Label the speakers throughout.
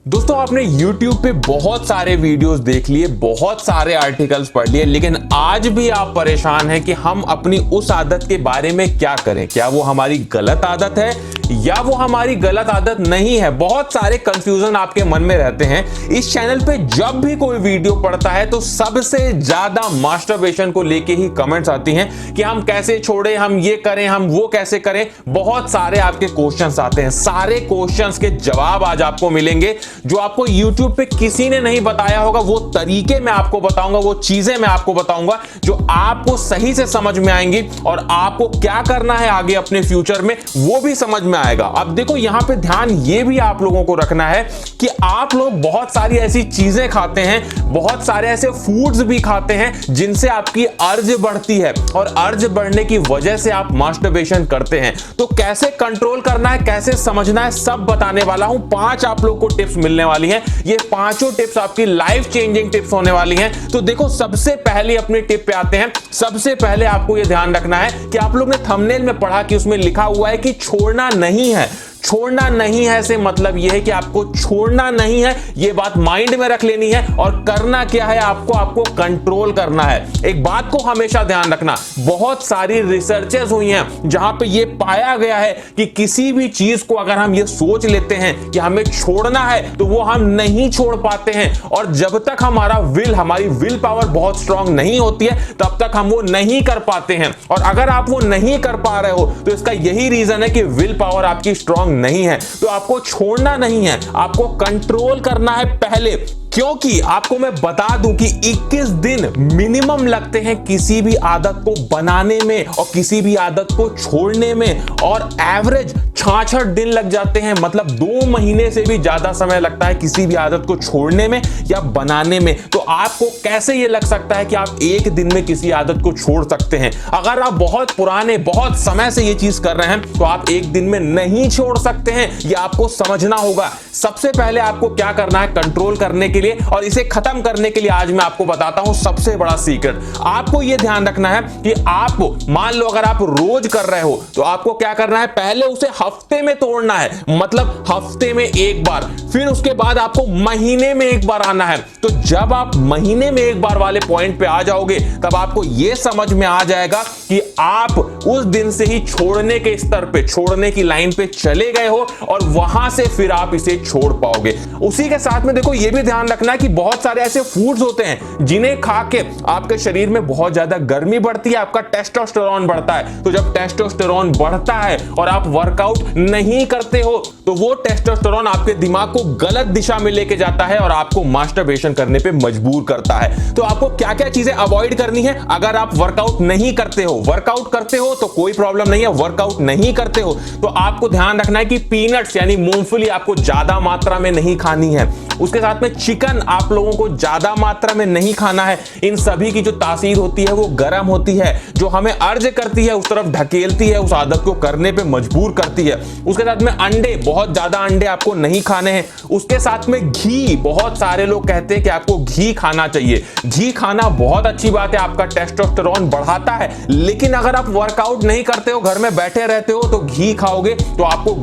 Speaker 1: दोस्तों आपने YouTube पे बहुत सारे वीडियोस देख लिए, बहुत सारे आर्टिकल्स पढ़ लिए, लेकिन आज भी आप परेशान हैं कि हम अपनी उस आदत के बारे में क्या करें। क्या वो हमारी गलत आदत है या वो हमारी गलत आदत नहीं है। बहुत सारे कंफ्यूजन आपके मन में रहते हैं। इस चैनल पे जब भी कोई वीडियो पड़ता है तो सबसे ज्यादा मास्टरबेशन को लेके ही कमेंट्स आती हैं कि हम कैसे छोड़ें, हम ये करें, हम वो कैसे करें। बहुत सारे आपके क्वेश्चंस आते हैं। सारे क्वेश्चंस के जवाब आज आपको मिलेंगे जो आपको YouTube पे किसी ने नहीं बताया होगा। वो तरीके मैं आपको बताऊंगा, वो चीजें मैं आपको बताऊंगा जो आपको सही से समझ में आएंगी और आपको क्या करना है आगे अपने फ्यूचर में वो भी समझ में आएगा। अब देखो यहां पे ध्यान ये भी आप लोगों को रखना है कि आप लोग बहुत सारी ऐसी चीजें खाते हैं, बहुत सारे ऐसे फूड्स भी खाते हैं जिनसे आपकी अर्ज बढ़ती है और अर्ज बढ़ने की वजह से आप मास्टरबेशन करते हैं। तो कैसे कंट्रोल करना है, कैसे समझना है, सब बताने वाला हूं। 5 आप लोग को टिप्स मिलने वाली हैं। ये पांचों टिप्स आपकी लाइफ चेंजिंग टिप्स होने वाली हैं। तो देखो सबसे पहले अपनी टिप पे आते हैं। सबसे पहले आपको यह ध्यान रखना है कि आप लोग ने थंबनेल में पढ़ा कि उसमें लिखा हुआ है कि छोड़ना नहीं है। छोड़ना नहीं है से मतलब यह है कि आपको छोड़ना नहीं है, यह बात माइंड में रख लेनी है। और करना क्या है, आपको कंट्रोल करना है। एक बात को हमेशा ध्यान रखना, बहुत सारी रिसर्चेस हुई हैं जहां पे यह पाया गया है कि किसी भी चीज को अगर हम ये सोच लेते हैं कि हमें छोड़ना है तो वो हम नहीं छोड़ पाते हैं। और जब तक हमारी विल पावर बहुत स्ट्रांग नहीं होती है तब तक हम वो नहीं कर पाते हैं। और अगर आप वो नहीं कर पा रहे हो तो इसका यही रीजन है कि विल पावर आपकी स्ट्रांग नहीं है। तो आपको छोड़ना नहीं है, आपको कंट्रोल करना है पहले। क्योंकि आपको मैं बता दूं कि 21 दिन मिनिमम लगते हैं किसी भी आदत को बनाने में और किसी भी आदत को छोड़ने में, और एवरेज 66 दिन लग जाते हैं। मतलब 2 महीने से भी ज्यादा समय लगता है किसी भी आदत को छोड़ने में या बनाने में। तो आपको कैसे ये लग सकता है कि आप एक दिन में किसी आदत को छोड़ सकते हैं? अगर आप बहुत पुराने, बहुत समय से ये चीज कर रहे हैं तो आप एक दिन में नहीं छोड़ सकते हैं। ये आपको समझना होगा। सबसे पहले आपको क्या करना है कंट्रोल करने के लिए और इसे खत्म करने के लिए आज मैं आपको बताता हूं सबसे बड़ा सीक्रेट। आपको यह ध्यान रखना है कि आप मान लो अगर आप रोज कर रहे हो तो आपको क्या करना है, पहले उसे हफ्ते में तोड़ना है। मतलब हफ्ते में एक बार, फिर उसके बाद आपको महीने में एक बार आना है। तो जब आप महीने में एक बार वाले पॉइंट पे आ जाओगे तब आपको यह समझ में आ जाएगा कि आप उस दिन से ही छोड़ने के स्तर पे, छोड़ने की लाइन पे चले गए हो और वहां से फिर आप इसे छोड़ पाओगे। उसी के साथ में देखो यह भी ध्यान रखना है कि बहुत सारे ऐसे फूड्स होते हैं जिन्हें खा के आपके शरीर में बहुत ज्यादा गर्मी बढ़ती है, आपका टेस्टोस्टेरोन बढ़ता है। तो जब टेस्टोस्टेरोन बढ़ता है और आप वर्कआउट नहीं करते हो तो वो टेस्टोस्टेरोन आपके दिमाग को गलत दिशा में लेके जाता है और आपको मास्टरबेशन करने पे मजबूर करता है। तो आपको क्या क्या चीजें अवॉइड करनी है अगर आप वर्कआउट नहीं करते हो? वर्कआउट करते हो तो कोई प्रॉब्लम नहीं है, वर्कआउट नहीं करते हो तो आपको ध्यान रखना है कि पीनट्स यानी मूंगफली आपको ज्यादा मात्रा में नहीं खानी है। उसके साथ में चिकन आप लोगों को ज्यादा मात्रा में नहीं खाना है। इन सभी की जो तासीर होती है वो गर्म होती है, जो हमें अर्ज करती है उस तरफ ढकेलती है, उस आदत को करने पे मजबूर करती है। उसके साथ में अंडे, बहुत ज्यादा अंडे आपको नहीं खाने हैं। उसके साथ में घी, बहुत सारे लोग कहते हैं कि आपको घी खाना चाहिए। घी खाना बहुत अच्छी बात है, आपका टेस्टोस्टेरोन बढ़ाता है। लेकिन अगर आप वर्कआउट नहीं करते हो, घर में बैठे रहते हो तो घी खाओगे तो आपको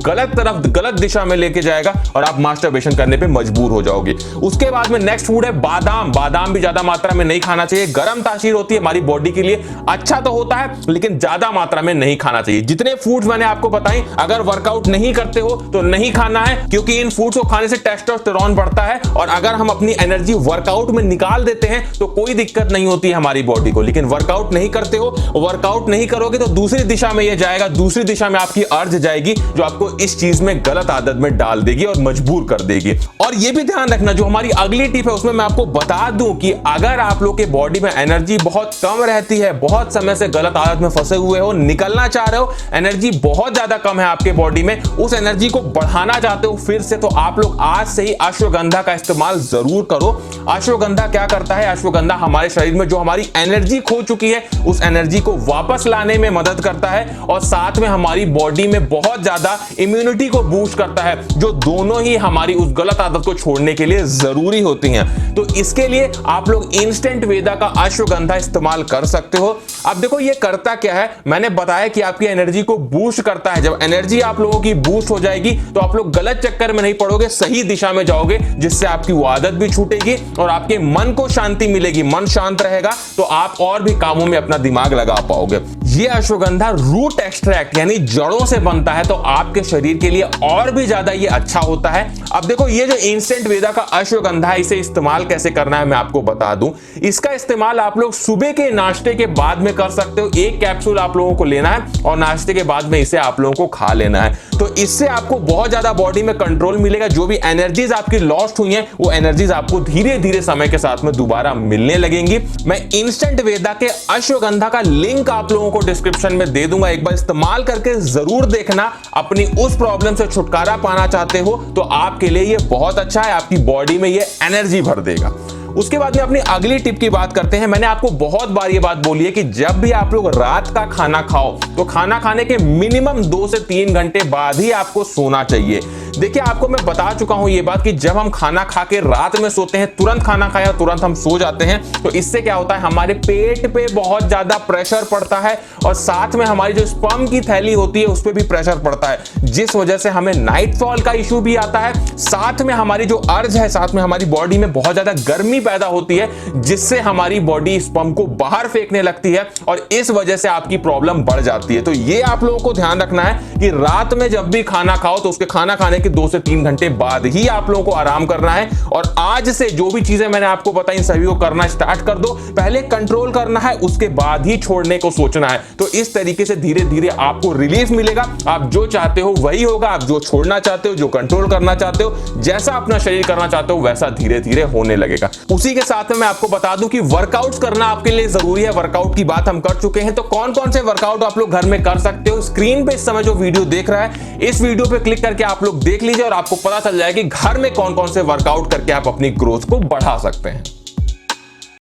Speaker 1: गलत दिशा में लेके जाएगा और आप मास्टरबेशन करने पे मजबूर हो जाओगे। उसके बाद में नेक्स्ट फूड है बादाम। बादाम भी ज्यादा मात्रा में नहीं खाना चाहिए, गर्म तासीर होती है हमारी बॉडी के लिए। अच्छा तो होता है लेकिन ज्यादा मात्रा में नहीं खाना चाहिए। जितने फूड्स मैंने आपको बताई अगर वर्कआउट नहीं करते हो तो नहीं खाना है, क्योंकि इन फूड्स को खाने से टेस्टोस्टेरोन बढ़ता है और अगर हम अपनी एनर्जी वर्कआउट में निकाल देते हैं तो कोई दिक्कत नहीं होती है हमारी बॉडी को। लेकिन वर्कआउट नहीं करते हो, वर्कआउट नहीं करोगे तो दूसरी दिशा में यह जाएगा, दूसरी दिशा में आपकी अर्ज जाएगी जो आपको इस चीज में गलत आदत में डाल देगी और मजबूर कर देगी। और यह भी ध्यान रखना जो हमारी अगली टिप है उसमें मैं आपको बता दूं कि अगर आप लोग के बॉडी में एनर्जी बहुत कम रहती है, बहुत समय से गलत आदत में फंसे हुए हो, निकलना चाह रहे हो, एनर्जी बहुत ज्यादा कम है आपके बॉडी में, उस एनर्जी को बढ़ाना चाहते हो फिर से, तो आप लोग आज से ही अश्वगंधा का इस्तेमाल जरूर करो। अश्वगंधा क्या करता है, अश्वगंधा हमारे शरीर में जो हमारी एनर्जी खो चुकी है उस एनर्जी को वापस लाने में मदद करता है और साथ में हमारी बॉडी में बहुत ज्यादा इम्यूनिटी को बूस्ट करता है, जो दोनों ही हमारी उस गलत आदत को छोड़ने बढ़ने के लिए जरूरी होती हैं। तो इसके लिए आप लोग इंस्टेंट वेदा का अश्वगंधा इस्तेमाल कर सकते हो। अब देखो ये करता क्या है, मैंने बताया कि आपकी एनर्जी को बूस्ट करता है। जब एनर्जी आप लोगों की बूस्ट हो जाएगी तो आप लोग गलत चक्कर में नहीं पड़ोगे, सही दिशा में जाओगे, जिससे आपकी वो आदत भी छूटेगी और आपके मन को शांति मिलेगी। मन शांत रहेगा तो आप और भी कामों में अपना दिमाग लगा पाओगे। ये अश्वगंधा रूट एक्सट्रैक्ट यानी जड़ों से बनता है, तो आपके शरीर के लिए और भी ज्यादा ये अच्छा होता है। अब देखो ये जो इंस्टेंट वेदा का अश्वगंधा है, इसे इस्तेमाल कैसे करना है मैं आपको बता दूं। इसका इस्तेमाल आप लोग सुबह के नाश्ते के बाद में कर सकते हो। एक कैप्सूल आप लोगों को लेना है और नाश्ते के बाद में इसे आप लोगों को खा लेना है। तो इससे आपको बहुत ज्यादा बॉडी में कंट्रोल मिलेगा। जो भी एनर्जीज आपकी लॉस्ट हुई हैं वो एनर्जीज आपको धीरे धीरे समय के साथ में दोबारा मिलने लगेंगी। मैं इंस्टेंट वेदा के अश्वगंधा का लिंक आप लोगों को डिस्क्रिप्शन में दे दूंगा। एक बार इस्तेमाल करके जरूर देखना। अपनी उस प्रॉब्लम से छुटकारा पाना चाहते हो तो आपके लिए ये बहुत अच्छा है, आपकी बॉडी में ये एनर्जी भर देगा। उसके बाद में अपनी अगली टिप की बात करते हैं। मैंने आपको बहुत बार ये बात बोली है कि जब भी आप लोग रात का खाना खाओ तो खाना खाने के मिनिमम 2 से 3 घंटे बाद ही आपको सोना चाहिए। देखिए आपको मैं बता चुका हूं ये बात कि जब हम खाना खा के रात में सोते हैं, तुरंत खाना खाया तुरंत हम सो जाते हैं, तो इससे क्या होता है, हमारे पेट पे बहुत ज्यादा प्रेशर पड़ता है और साथ में हमारी जो स्पर्म की थैली होती है उस पर भी प्रेशर पड़ता है, जिस वजह से हमें नाइट फॉल का इशू भी आता है। साथ में हमारी जो अर्ज है, साथ में हमारी बॉडी में बहुत ज्यादा गर्मी पैदा होती है, जिससे हमारी बॉडी स्पर्म को बाहर फेंकने लगती है और इस वजह से आपकी प्रॉब्लम बढ़ जाती है। तो ये आप लोगों को ध्यान रखना है कि रात में जब भी खाना खाओ तो उसके खाना खाने के 2 से 3 घंटे बाद ही आप लोगों को आराम करना है। और आज से जो भी चीजें मैंने आपको बताई सभी को करना स्टार्ट कर दो। पहले कंट्रोल करना है, उसके बाद ही छोड़ने को सोचना है। तो इस तरीके से धीरे धीरे आपको रिलीफ मिलेगा। आप जो चाहते हो वही होगा। आप जो छोड़ना चाहते हो, जो कंट्रोल करना चाहते हो, जैसा अपना शरीर करना चाहते हो, वैसा धीरे धीरे होने लगेगा। उसी के साथ में मैं आपको बता दूं कि वर्कआउट्स करना आपके लिए जरूरी है। वर्कआउट की बात हम कर चुके हैं, तो कौन कौन से वर्कआउट आप लोग घर में कर सकते हो, स्क्रीन पे इस समय जो वीडियो देख रहा है इस वीडियो पे क्लिक करके आप लोग देख लीजिए और आपको पता चल जाएगा कि घर में कौन कौन से वर्कआउट करके आप अपनी ग्रोथ को बढ़ा सकते हैं।